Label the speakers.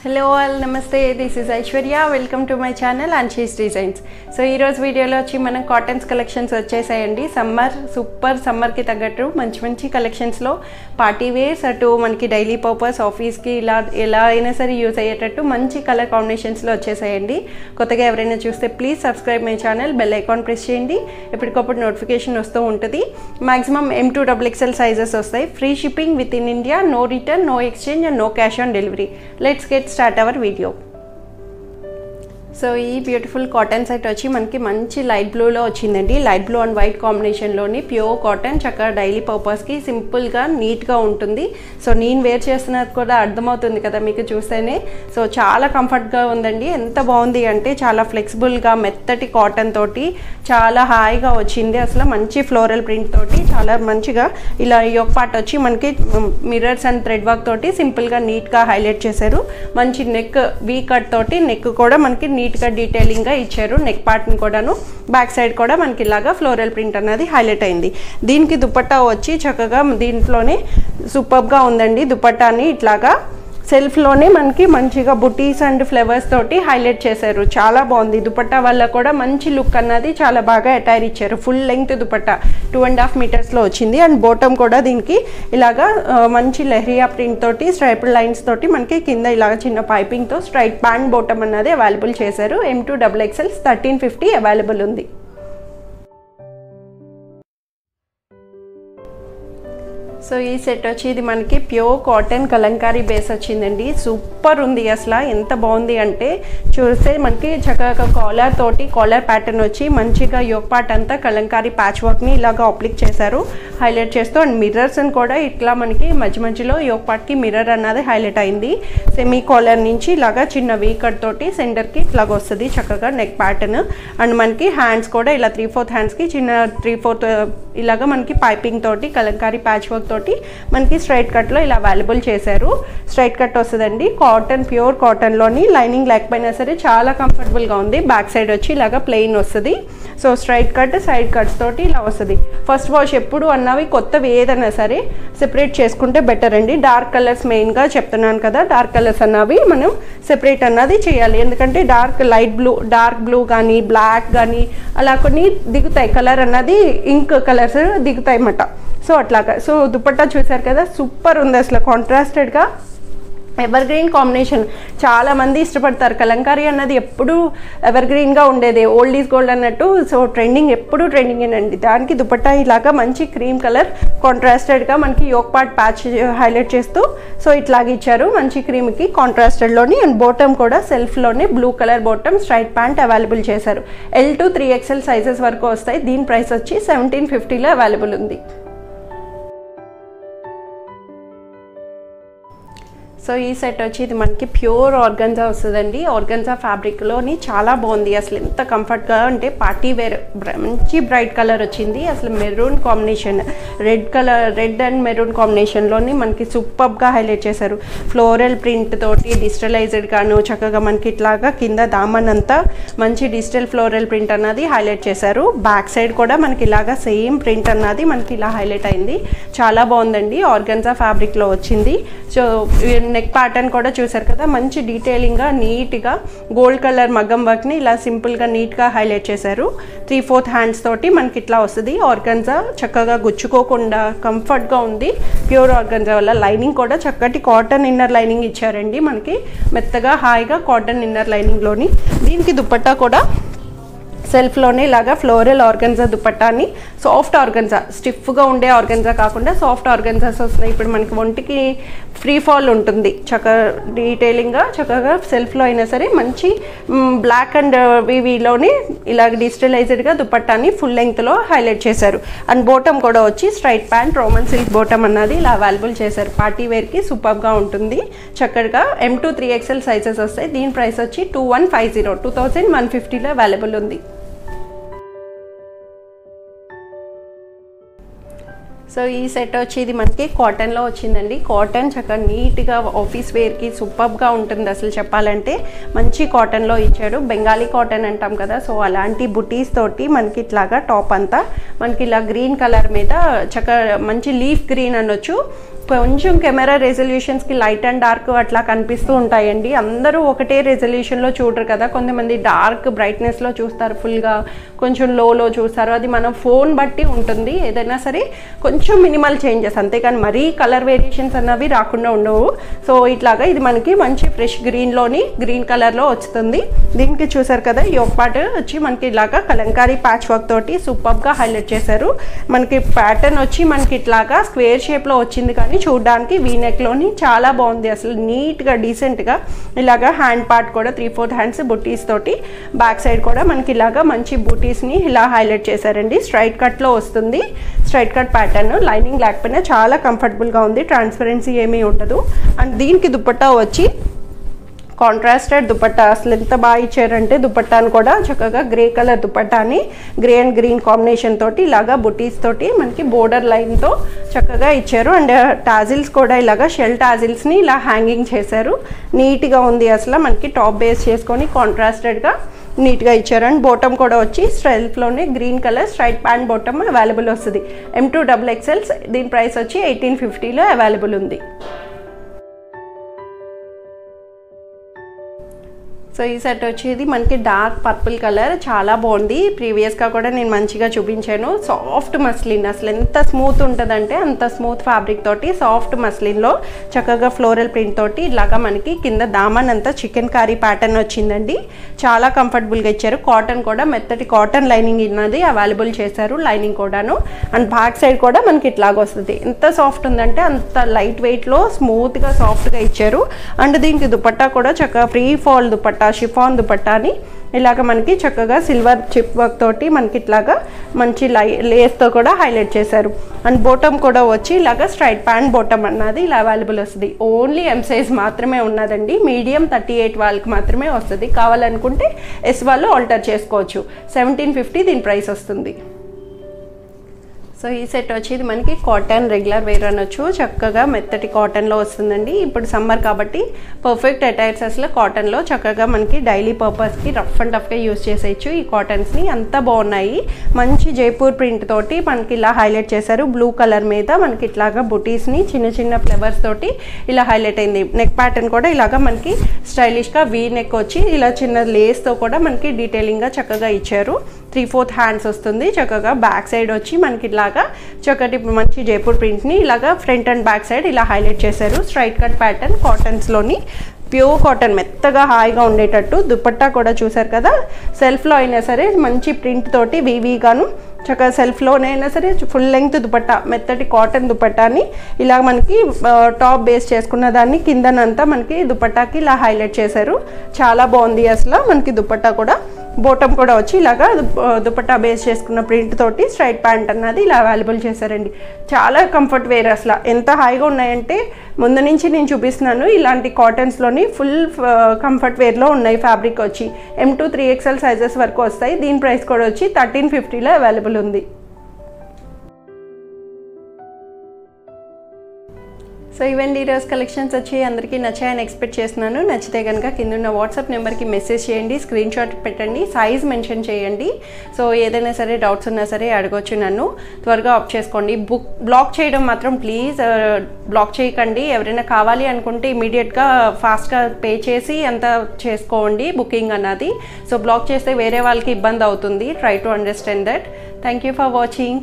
Speaker 1: Hello all, namaste. This is Aishwarya. Welcome to my channel Anshi's Designs. So ee roju video lo vachi mana cottons collections vachesayandi. Super summer ki taggattu manchi collections lo party wears atu manaki daily purpose office ki ela aina sare use ayyetattu manchi color combinations lo vachesayandi. Kottaga evaraina chuste please subscribe my channel, bell icon press cheyandi. Eppadikappudu notification vastu untadi. Maximum M2 XXL sizes vastayi. Free shipping within India, no return, no exchange and no cash on delivery. Let's get start our video. So ఈ beautiful cotton set వచ్చి మనకి మంచి light బ్లూలో వచ్చిందండి. Light blue and white కాంబినేషన్లోని pure cotton, చక్కగా daily పర్పస్కి సింపుల్గా నీట్గా ఉంటుంది. సో నేను వేర్ చేస్తున్నది కూడా అర్థమవుతుంది కదా మీకు చూస్తేనే. సో చాలా కంఫర్ట్గా ఉందండి. ఎంత బాగుంది అంటే చాలా ఫ్లెక్సిబుల్గా మెత్తటి కాటన్ తోటి చాలా హాయిగా వచ్చింది. అసలు మంచి ఫ్లోరల్ ప్రింట్ తోటి చాలా మంచిగా ఇలా యోక్ పార్ట్ వచ్చి మనకి మిర్రర్స్ అండ్ థ్రెడ్ వర్క్ తోటి సింపుల్గా నీట్గా హైలైట్ చేశారు. మంచి నెక్ వీ కట్ తోటి నెక్ కూడా మనకి నీట్గా డీటెయిలింగ్గా ఇచ్చారు. నెక్ పార్ట్ని కూడాను బ్యాక్ సైడ్ కూడా మనకి ఇలాగా ఫ్లోరల్ ప్రింట్ అనేది హైలైట్ అయింది. దీనికి దుపట్టా వచ్చి చక్కగా దీంట్లోనే సూపర్గా ఉందండి. దుపట్టాని ఇట్లాగా సెల్ఫ్లోనే మనకి మంచిగా బుటీస్ అండ్ ఫ్లవర్స్ తోటి హైలైట్ చేశారు. చాలా బాగుంది. దుపట్టా వల్ల కూడా మంచి లుక్ అన్నది చాలా బాగా అటైర్ ఇచ్చారు. ఫుల్ లెంగ్త్ దుపట్టా 2.5 మీటర్స్లో వచ్చింది. అండ్ బాటమ్ కూడా దీనికి ఇలాగా మంచి లెహరియా ప్రింట్ తోటి స్ట్రైపుల్ లైన్స్ తోటి మనకి కింద ఇలాగ చిన్న పైపింగ్తో స్ట్రైట్ ప్యాంట్ బాటమ్ అన్నది అవైలబుల్ చేశారు. M2 XXL 1350 అవైలబుల్ ఉంది. సో ఈ సెట్ వచ్చి ఇది మనకి ప్యూర్ కాటన్ కలంకారీ బేస్ వచ్చిందండి. సూపర్ ఉంది. అసలు ఎంత బాగుంది అంటే చూస్తే మనకి చక్కగా కాలర్ తోటి కాలర్ ప్యాటర్న్ వచ్చి మంచిగా యోక్ పార్ట్ అంతా కలంకారీ ప్యాచ్ వర్క్ని ఇలాగా అప్లిక్ చేశారు హైలైట్ చేస్తూ. అండ్ మిర్రర్స్ని కూడా ఇట్లా మనకి మధ్యలో యోక్ పార్ట్కి మిర్రర్ అన్నది హైలైట్ అయింది. సెమీ కాలర్ నుంచి ఇలాగా చిన్న వీ కట్ తోటి సెంటర్కి ఇట్లాగ వస్తుంది చక్కగా నెక్ ప్యాటర్న్. అండ్ మనకి హ్యాండ్స్ కూడా ఇలా 3/4 హ్యాండ్స్కి చిన్న 3/4 ఇలాగా మనకి పైపింగ్ తోటి కలంకారీ ప్యాచ్ వర్క్ తోటి మనకి స్ట్రైట్ కట్లో ఇలా అవైలబుల్ చేశారు. స్ట్రైట్ కట్ వస్తుందండి. కాటన్ ప్యూర్ కాటన్లోని లైనింగ్ లేకపోయినా సరే చాలా కంఫర్టబుల్గా ఉంది. బ్యాక్ సైడ్ వచ్చి ఇలాగా ప్లెయిన్ వస్తుంది. So straight cut side cuts తోటి ఇలా వస్తుంది. ఫస్ట్ వాష్ ఎప్పుడు అన్నవి కొత్తవి ఏదైనా సరే సెపరేట్ చేసుకుంటే బెటర్ అండి. డార్క్ కలర్స్ మెయిన్గా చెప్తున్నాను కదా, డార్క్ కలర్స్ అన్నవి మనం సెపరేట్ అన్నది చేయాలి. ఎందుకంటే డార్క్ బ్లూ కానీ బ్లాక్ కానీ అలా కొన్ని దిగుతాయి. కలర్ అన్నది ఇంక్ కలర్స్ దిగుతాయి అన్నమాట. సో అట్లాగా. సో దుపట్టా చూసారు కదా, సూపర్ ఉంది. అసలు కాంట్రాస్టెడ్గా ఎవర్ గ్రీన్ కాంబినేషన్ చాలామంది ఇష్టపడతారు. కలంకారీ అన్నది ఎప్పుడు ఎవర్ గ్రీన్గా ఉండేది, ఓల్డ్ ఈజ్ గోల్డ్ అన్నట్టు. సో ఎప్పుడు ట్రెండింగేనండి. దానికి దుపట్టా ఇలాగా మంచి క్రీమ్ కలర్ కాంట్రాస్టెడ్గా మనకి యోక్ పార్ట్ ప్యాచ్ హైలైట్ చేస్తూ సో ఇట్లాగే ఇచ్చారు మంచి క్రీమ్కి కాంట్రాస్టెడ్లోని. అండ్ బాటమ్ కూడా సెల్ఫ్లోనే blue colour bottom straight pant available చేశారు. L2 3XL సైజెస్ వరకు వస్తాయి. దీని ప్రైస్ వచ్చి 1750లో అవైలబుల్ ఉంది. సో ఈ సెట్ వచ్చి ఇది మనకి ప్యూర్ ఆర్గన్జా వస్తుందండి. ఆర్గన్జా ఫ్యాబ్రిక్లోని చాలా బాగుంది. అసలు ఎంత కంఫర్ట్గా అంటే పార్టీ వేర్ మంచి బ్రైట్ కలర్ వచ్చింది. అసలు maroon combination red and maroon కాంబినేషన్లోని మనకి సూపర్గా హైలైట్ చేశారు. ఫ్లోరల్ ప్రింట్ తోటి డిజిటలైజ్డ్ గాను చక్కగా మనకి ఇట్లాగా కింద దామన్ అంతా మంచి డిజిటల్ ఫ్లోరల్ ప్రింట్ అన్నది హైలైట్ చేశారు. బ్యాక్ సైడ్ కూడా మనకి ఇలాగా సేమ్ ప్రింట్ అన్నది మనకి ఇలా హైలైట్ అయింది. చాలా బాగుందండి. ఆర్గన్జా ఫ్యాబ్రిక్లో వచ్చింది. సో నెక్ ప్యాటర్న్ కూడా చూసారు కదా, మంచి డీటెయిలింగ్గా నీట్గా గోల్డ్ కలర్ మగ్గం వర్క్ని ఇలా సింపుల్గా నీట్గా హైలైట్ చేశారు. 3/4 హ్యాండ్స్ తోటి మనకి ఇట్లా వస్తుంది. ఆర్గన్జా చక్కగా గుచ్చుకోకుండా కంఫర్ట్గా ఉంది. ప్యూర్ ఆర్గన్జా వల్ల లైనింగ్ కూడా చక్కటి కాటన్ ఇన్నర్ లైనింగ్ ఇచ్చారండి. మనకి మెత్తగా హాయిగా కాటన్ ఇన్నర్ లైనింగ్లోని. దీనికి దుపట్టా కూడా సెల్ఫ్లోనే ఇలాగా ఫ్లోరల్ ఆర్గన్జా దుపట్టాని సాఫ్ట్ ఆర్గన్జా, స్టిఫ్గా ఉండే ఆర్గన్జా కాకుండా సాఫ్ట్ ఆర్గన్జాస్ వస్తున్నాయి. ఇప్పుడు మనకి ఒంటికి ఫ్రీ ఫాల్ ఉంటుంది. చక్కగా డీటెయిలింగ్గా చక్కగా సెల్ఫ్లో అయినా సరే మంచి బ్లాక్ అండ్ వీలోని ఇలాగ డిజిటలైజ్డ్గా దుపట్టాని ఫుల్ లెంగ్త్లో హైలైట్ చేశారు. అండ్ బాటమ్ కూడా వచ్చి straight pant Roman silk bottom అన్నది ఇలా అవైలబుల్ చేశారు. పార్టీ వేర్కి సూపర్గా ఉంటుంది. చక్కగా M2 3XL సైజెస్ వస్తాయి. దీని ప్రైస్ వచ్చి 2150లో అవైలబుల్ ఉంది. సో ఈ సెట్ వచ్చి ఇది మనకి కాటన్లో వచ్చిందండి. కాటన్ చక్కగా నీట్గా ఆఫీస్ వేర్కి సూపర్గా ఉంటుంది. అసలు చెప్పాలంటే మంచి కాటన్లో ఇచ్చాడు. బెంగాలీ కాటన్ అంటాం కదా, సో అలాంటి బుటీస్ తోటి మనకి ఇట్లాగా టాప్ అంతా మనకి ఇలా గ్రీన్ కలర్ మీద చక్కగా మంచి లీఫ్ గ్రీన్ అనొచ్చు, కొంచెం కెమెరా రెజల్యూషన్స్కి లైట్ అండ్ డార్క్ అట్లా కనిపిస్తూ ఉంటాయండి. అందరూ ఒకటే రెజల్యూషన్లో చూడరు కదా, కొంతమంది డార్క్ బ్రైట్నెస్లో చూస్తారు, ఫుల్గా కొంచెం లోలో చూస్తారు. అది మన ఫోన్ బట్టి ఉంటుంది. ఏదైనా సరే కొంచెం మినిమల్ చేంజెస్, అంతేకాని మరీ కలర్ వేరియేషన్స్ అన్నవి రాకుండా ఉండవు. సో ఇట్లాగా ఇది మనకి మంచి ఫ్రెష్ గ్రీన్లోని గ్రీన్ కలర్లో వస్తుంది. దీనికి చూసారు కదా, ఈ ఒక పార్ట్ వచ్చి మనకి ఇలాగా కలంకారీ ప్యాచ్ వర్క్ తోటి సూపర్గా హైలైట్ చేశారు. మనకి ప్యాటర్న్ వచ్చి మనకి ఇట్లాగా స్క్వేర్ షేప్లో వచ్చింది, కానీ చూడడానికి వీనెక్లోని చాలా బాగుంది. అసలు నీట్గా డీసెంట్గా ఇలాగా హ్యాండ్ పార్ట్ కూడా 3/4 హ్యాండ్స్ బుటీస్ తోటి, బ్యాక్ సైడ్ కూడా మనకి ఇలాగా మంచి బుటీస్ని ఇలా హైలైట్ చేశారండి. స్ట్రైట్ కట్లో వస్తుంది, స్ట్రైట్ కట్ ప్యాటర్న్. లైనింగ్ లేకపోయినా చాలా కంఫర్టబుల్గా ఉంది, ట్రాన్స్పరెన్సీ ఏమీ ఉండదు. అండ్ దీనికి దుపట్టా వచ్చి కాంట్రాస్టెడ్ దుపట్టా. అసలు ఎంత బాగా ఇచ్చారంటే దుపట్టాను కూడా చక్కగా గ్రే కలర్ దుపట్టాని గ్రే అండ్ గ్రీన్ కాంబినేషన్ తోటి ఇలాగా బుటీస్ తోటి మనకి బోర్డర్ లైన్తో చక్కగా ఇచ్చారు. అండ్ టాజిల్స్ కూడా ఇలాగా షెల్ టాజిల్స్ని ఇలా హ్యాంగింగ్ చేశారు. నీట్గా ఉంది. అసలు మనకి టాప్ బేస్ చేసుకొని కాంట్రాస్టెడ్గా నీట్గా ఇచ్చారు. అండ్ బాటమ్ కూడా వచ్చి సెల్ఫ్లోనే green colour straight pant bottom available వస్తుంది. M2XXL. దీని ప్రైస్ వచ్చి 1850లో అవైలబుల్ ఉంది. సో ఈ సెట్ వచ్చేది మనకి డార్క్ పర్పుల్ కలర్, చాలా బాగుంది. ప్రీవియస్గా కూడా నేను మంచిగా చూపించాను. సాఫ్ట్ మస్లిన్, అసలు ఎంత స్మూత్ ఉంటుందంటే అంత స్మూత్ ఫ్యాబ్రిక్ తోటి సాఫ్ట్ మస్లిన్లో చక్కగా ఫ్లోరల్ ప్రింట్ తోటి ఇలాగా మనకి కింద దామన్ అంతా చికెన్ కర్రీ ప్యాటర్న్ వచ్చిందండి. చాలా కంఫర్టబుల్గా ఇచ్చారు. కాటన్ కూడా మెత్తటి కాటన్ లైనింగ్ ఉన్నది అవైలబుల్ చేశారు, లైనింగ్ కూడాను. అండ్ బ్యాక్ సైడ్ కూడా మనకి ఇట్లాగ వస్తుంది. ఎంత సాఫ్ట్ ఉందంటే అంత లైట్ వెయిట్లో స్మూత్గా సాఫ్ట్గా ఇచ్చారు. అండ్ దీనికి దుపట్టా కూడా చక్కగా ఫ్రీ ఫాల్ దుపట్టా, షిఫాన్ దుపట్టాని ఇలాగ మనకి చక్కగా సిల్వర్ చిప్ వర్క్ తోటి మనకి ఇట్లాగా మంచి లేస్తో కూడా హైలైట్ చేశారు. అండ్ బాటమ్ కూడా వచ్చి ఇలాగ స్ట్రైట్ ప్యాంట్ బాటమ్ అన్నది ఇలా అవైలబుల్ వస్తుంది. ఓన్లీ M సైజ్ మాత్రమే ఉన్నదండి. మీడియం 38 వాళ్ళకి మాత్రమే వస్తుంది. కావాలనుకుంటే S వాళ్ళు ఆల్టర్ చేసుకోవచ్చు. 1750 దీని ప్రైస్ వస్తుంది. సో ఈ సెట్ వచ్చేది మనకి కాటన్ రెగ్యులర్ వేర్ అనొచ్చు. చక్కగా మెత్తటి కాటన్లో వస్తుందండి. ఇప్పుడు సమ్మర్ కాబట్టి పర్ఫెక్ట్ అటైర్స్ అసలు కాటన్లో చక్కగా మనకి డైలీ పర్పస్కి రఫ్ అండ్ టఫ్గా యూజ్ చేసేయచ్చు. ఈ కాటన్స్ని అంతా బాగున్నాయి. మంచి జైపూర్ ప్రింట్ తోటి మనకి ఇలా హైలైట్ చేశారు. బ్లూ కలర్ మీద మనకి ఇట్లాగా బుటీస్ని చిన్న చిన్న ఫ్లవర్స్ తోటి ఇలా హైలైట్ అయింది. నెక్ ప్యాటర్న్ కూడా ఇలాగా మనకి స్టైలిష్గా వీ నెక్ వచ్చి ఇలా చిన్న లేస్తో కూడా మనకి డీటెయిలింగ్గా చక్కగా ఇచ్చారు. 3/4 హ్యాండ్స్ వస్తుంది. చక్కగా బ్యాక్ సైడ్ వచ్చి మనకి ఇలాగా చక్కటి మంచి జైపూర్ ప్రింట్ని ఇలాగా ఫ్రంట్ అండ్ బ్యాక్ సైడ్ ఇలా హైలైట్ చేశారు. స్ట్రైట్ కట్ ప్యాటర్న్ కాటన్స్లోని ప్యూర్ కాటన్ మెత్తగా హాయిగా ఉండేటట్టు. దుపట్టా కూడా చూసారు కదా, సెల్ఫ్లో అయినా సరే మంచి ప్రింట్ తోటి వీవీగాను చక్కగా సెల్ఫ్లోనైనా సరే ఫుల్ లెంగ్త్ దుపట్టా, మెత్తటి కాటన్ దుపట్టాని ఇలా మనకి టాప్ బేస్ చేసుకున్న దాన్ని కిందనంతా మనకి దుపట్టాకి ఇలా హైలైట్ చేశారు. చాలా బాగుంది అసలు. మనకి దుపట్టా కూడా బాటమ్ కూడా వచ్చి ఇలాగా దుపట్టా బేస్ చేసుకున్న ప్రింట్ తోటి స్ట్రైట్ ప్యాంట్ అన్నది ఇలా అవైలబుల్ చేశారండి. చాలా కంఫర్ట్ వేర్. అసలు ఎంత హాయిగా ఉన్నాయంటే ముందు నుంచి నేను చూపిస్తున్నాను. ఇలాంటి కాటన్స్లోని ఫుల్ కంఫర్ట్ వేర్లో ఉన్నాయి. ఫ్యాబ్రిక్ వచ్చి M2 3XL సైజెస్ వరకు వస్తాయి. దీని ప్రైస్ కూడా వచ్చి 1350లో అవైలబుల్ ఉంది. సో ఇవన్నీ ఈరోజు కలెక్షన్స్ వచ్చి అందరికీ నచ్చాయని ఎక్స్పెక్ట్ చేస్తున్నాను. నచ్చితే కనుక కింద ఉన్న వాట్సాప్ నెంబర్కి మెసేజ్ చేయండి, స్క్రీన్ షాట్ పెట్టండి, సైజ్ మెన్షన్ చేయండి. సో ఏదైనా సరే డౌట్స్ ఉన్నా సరే అడగొచ్చు నన్ను. త్వరగా ఆప్ చేసుకోండి. బ్లాక్ చేయడం మాత్రం ప్లీజ్ బ్లాక్ చేయకండి. ఎవరైనా కావాలి అనుకుంటే ఇమీడియట్గా ఫాస్ట్గా పే చేసి అంత చేసుకోండి బుకింగ్ అన్నది. సో బ్లాక్ చేస్తే వేరే వాళ్ళకి ఇబ్బంది అవుతుంది. Try to understand that. Thank you for watching.